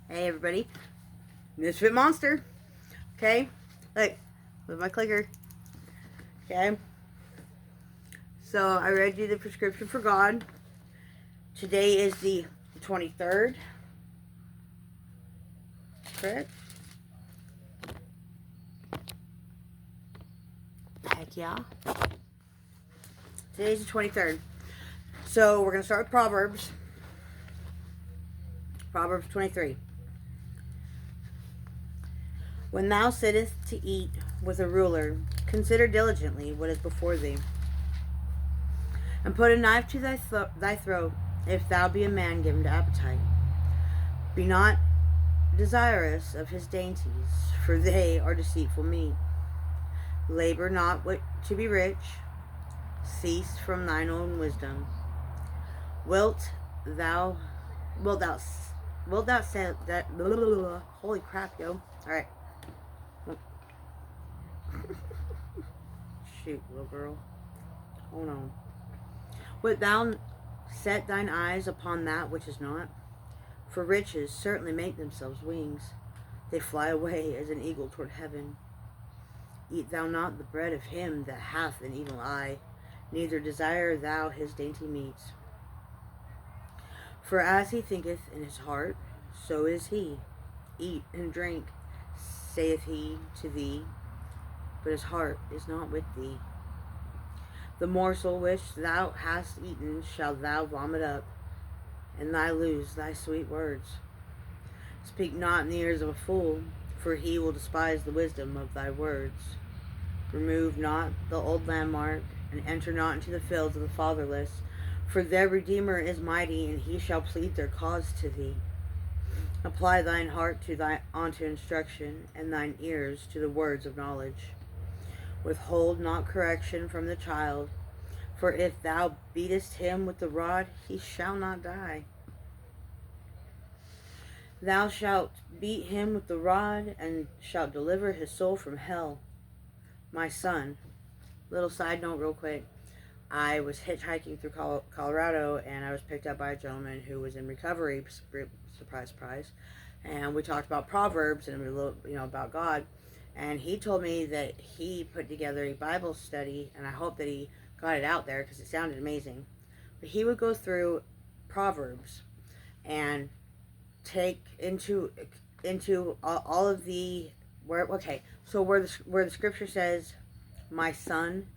Hey everybody, Misfit Monster. Okay, look with my clicker. Okay, so I read you the prescription for God. Today is the 23rd, correct? Heck yeah. Today's the 23rd. So we're gonna start with Proverbs. Proverbs 23. When thou sittest to eat with a ruler, consider diligently what is before thee, and put a knife to thy throat, if thou be a man given to appetite. Be not desirous of his dainties, for they are deceitful meat. Labor not to be rich, cease from thine own wisdom. Wilt thou, wilt thou say that? Holy crap, yo! All right, shoot, little girl, hold on. Wilt thou set thine eyes upon that which is not? For riches certainly make themselves wings; they fly away as an eagle toward heaven. Eat thou not the bread of him that hath an evil eye, neither desire thou his dainty meats. For as he thinketh in his heart, so is he. Eat and drink, saith he to thee, but his heart is not with thee. The morsel which thou hast eaten shalt thou vomit up, and thou lose thy sweet words. Speak not in the ears of a fool, for he will despise the wisdom of thy words. Remove not the old landmark, and enter not into the fields of the fatherless, for their Redeemer is mighty, and he shall plead their cause to thee. Apply thine heart unto instruction, and thine ears to the words of knowledge. Withhold not correction from the child, for if thou beatest him with the rod, he shall not die. Thou shalt beat him with the rod, and shalt deliver his soul from hell. My son, little side note real quick, I was hitchhiking through Colorado, and I was picked up by a gentleman who was in recovery, surprise, surprise, and we talked about Proverbs and a little, about God, and he told me that he put together a Bible study, and I hope that he got it out there because it sounded amazing. But he would go through Proverbs and take into all of the where the scripture says, "My son,"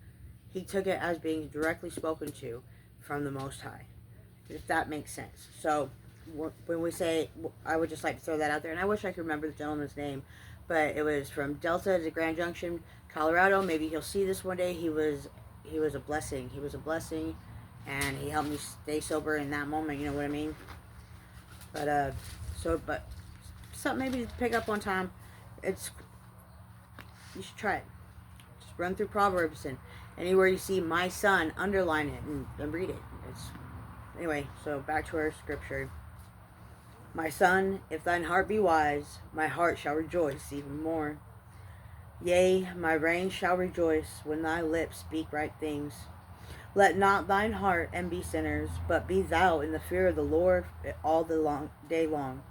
he took it as being directly spoken to from the Most High, if that makes sense. So when we say, I would just like to throw that out there, and I wish I could remember the gentleman's name, but it was from Delta to Grand Junction, Colorado. Maybe he'll see this one day. He was a blessing. He was a blessing, and he helped me stay sober in that moment. You know what I mean? But but something maybe to pick up on time. You should try it. Just run through Proverbs, and anywhere you see "my son," underline it and read it. Anyway, so back to our scripture. My son, if thine heart be wise, my heart shall rejoice even more. Yea, my reign shall rejoice when thy lips speak right things. Let not thine heart envy sinners, but be thou in the fear of the Lord all the day long.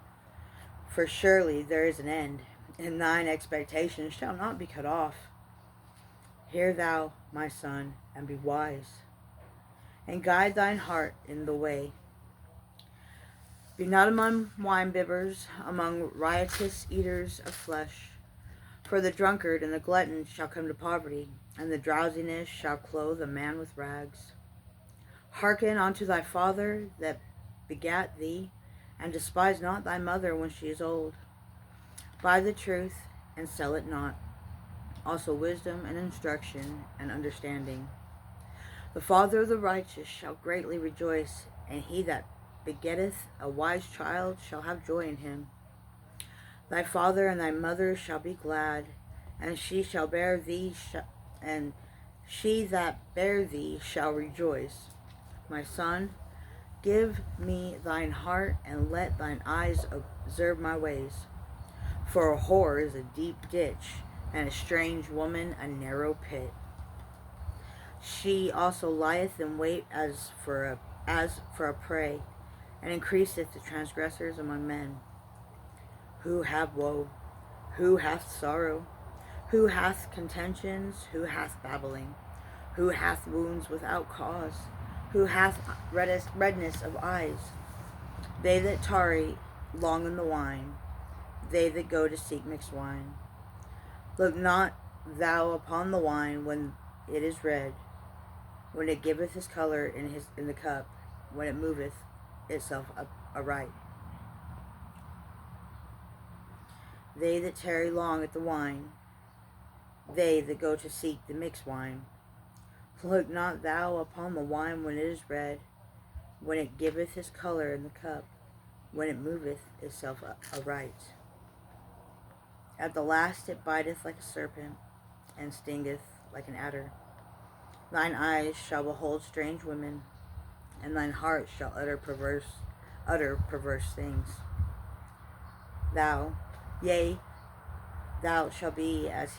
For surely there is an end, and thine expectation shall not be cut off. Hear thou, my son, and be wise, and guide thine heart in the way. Be not among winebibbers, among riotous eaters of flesh. For the drunkard and the glutton shall come to poverty, and the drowsiness shall clothe a man with rags. Hearken unto thy father that begat thee, and despise not thy mother when she is old. Buy the truth, and sell it not, also wisdom and instruction and understanding. The father of the righteous shall greatly rejoice, and he that begetteth a wise child shall have joy in him. Thy father and thy mother shall be glad, and she that bare thee shall rejoice. My son, give me thine heart, and let thine eyes observe my ways. For a whore is a deep ditch, and a strange woman a narrow pit. She also lieth in wait as for a prey, and increaseth the transgressors among men. Who have woe? Who hath sorrow? Who hath contentions? Who hath babbling? Who hath wounds without cause? Who hath redness of eyes? They that tarry long in the wine, they that go to seek mixed wine. Look not thou upon the wine when it is red, when it giveth his color in the cup, when it moveth itself aright. They that tarry long at the wine, they that go to seek the mixed wine. Look not thou upon the wine when it is red, when it giveth his color in the cup, when it moveth itself aright. At the last it biteth like a serpent, and stingeth like an adder. Thine eyes shall behold strange women, and thine heart shall utter perverse things. Thou, yea, thou shalt be as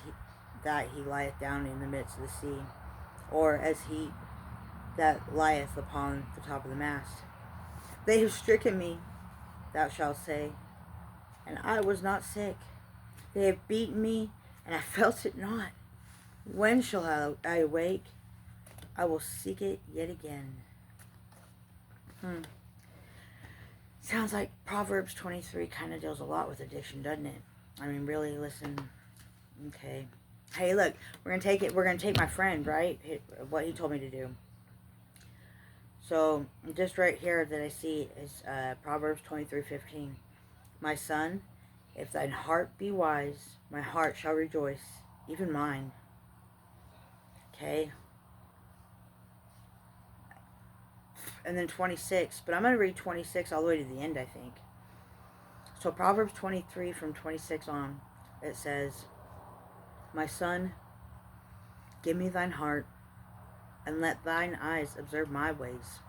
he lieth down in the midst of the sea, or as he that lieth upon the top of the mast. They have stricken me, thou shalt say, and I was not sick. They have beaten me, and I felt it not. When shall I awake? I will seek it yet again. Sounds like Proverbs 23 kind of deals a lot with addiction, doesn't it? I mean, really, listen. Okay. Hey, look, we're going to take my friend, right? What he told me to do. So, just right here that I see is Proverbs 23:15. My son, if thine heart be wise, my heart shall rejoice, even mine. Okay. And then 26, but I'm going to read 26 all the way to the end, I think. So Proverbs 23 from 26 on, it says, my son, give me thine heart, and let thine eyes observe my ways.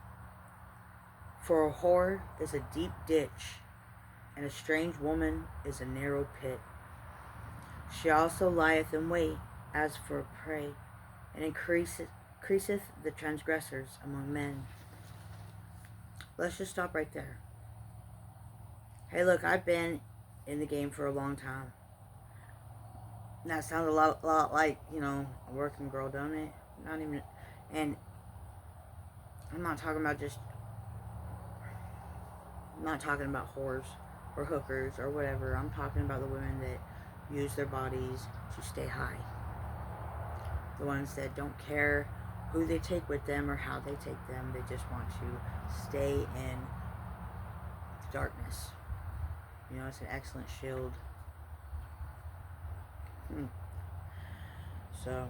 For a whore is a deep ditch, and a strange woman is a narrow pit. She also lieth in wait as for a prey, and increaseth the transgressors among men. Let's just stop right there. Hey, look, I've been in the game for a long time. And that sounds a lot like, a working girl, don't it? Not even, and I'm not talking about whores or hookers or whatever. I'm talking about the women that use their bodies to stay high. The ones that don't care who they take with them or how they take them. They just want to stay in darkness. It's an excellent shield. So,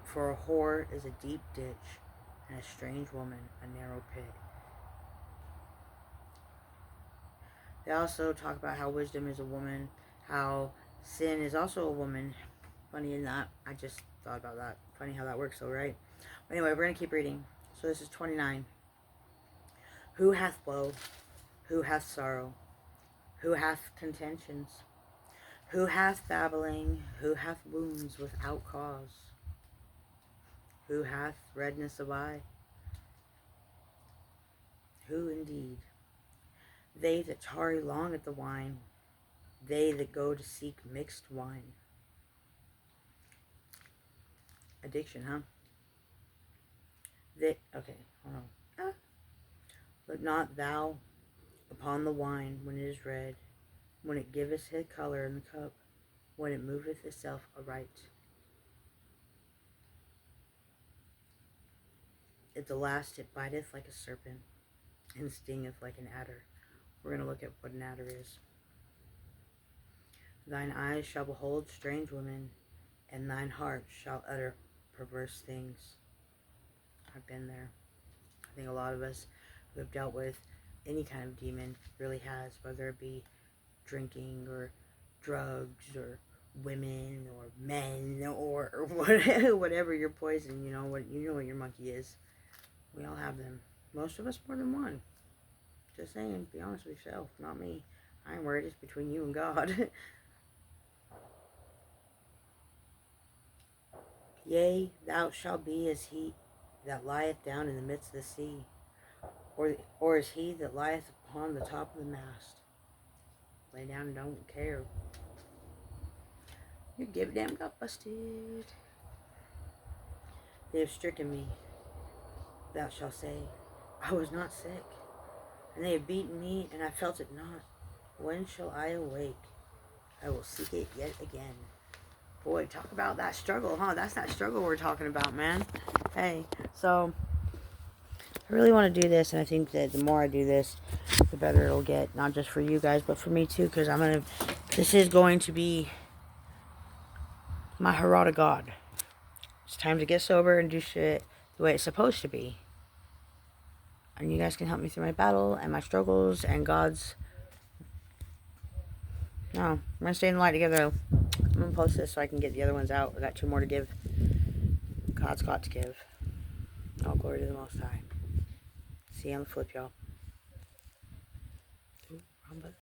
for a whore is a deep ditch, and a strange woman a narrow pit. They also talk about how wisdom is a woman, how sin is also a woman. Funny in that, I just thought about that. Funny how that works though, right? Anyway, we're going to keep reading. So this is 29. Who hath woe? Who hath sorrow? Who hath contentions? Who hath babbling? Who hath wounds without cause? Who hath redness of eye? Who indeed? They that tarry long at the wine, they that go to seek mixed wine. Addiction, huh? Okay, hold on. Look not thou upon the wine when it is red, when it giveth his color in the cup, when it moveth itself aright. At the last it biteth like a serpent, and stingeth like an adder. We're going to look at what an adder is. Thine eyes shall behold strange women, and thine heart shall utter perverse things. I've been there. I think a lot of us who have dealt with any kind of demon really has, whether it be drinking or drugs or women or men or whatever your poison, you know what your monkey is. We all have them. Most of us more than one. Just saying, be honest with yourself, not me. I ain't worried, it's between you and God. Yea, thou shalt be as he that lieth down in the midst of the sea? Or is he that lieth upon the top of the mast? Lay down and don't care. You give damn got busted. They have stricken me. Thou shalt say, I was not sick. And they have beaten me, and I felt it not. When shall I awake? I will seek it yet again. Boy, talk about that struggle, huh? That's that struggle we're talking about, man. Hey, so I really want to do this, and I think that the more I do this, the better it'll get. Not just for you guys, but for me too, because this is going to be my hurrah to God. It's time to get sober and do shit the way it's supposed to be. And you guys can help me through my battle and my struggles and God's... No, we're going to stay in the light together. I'm going to post this so I can get the other ones out. I got 2 more to give. God's got to give. All glory to the Most High. See you on the flip, y'all. Ooh, wrong button.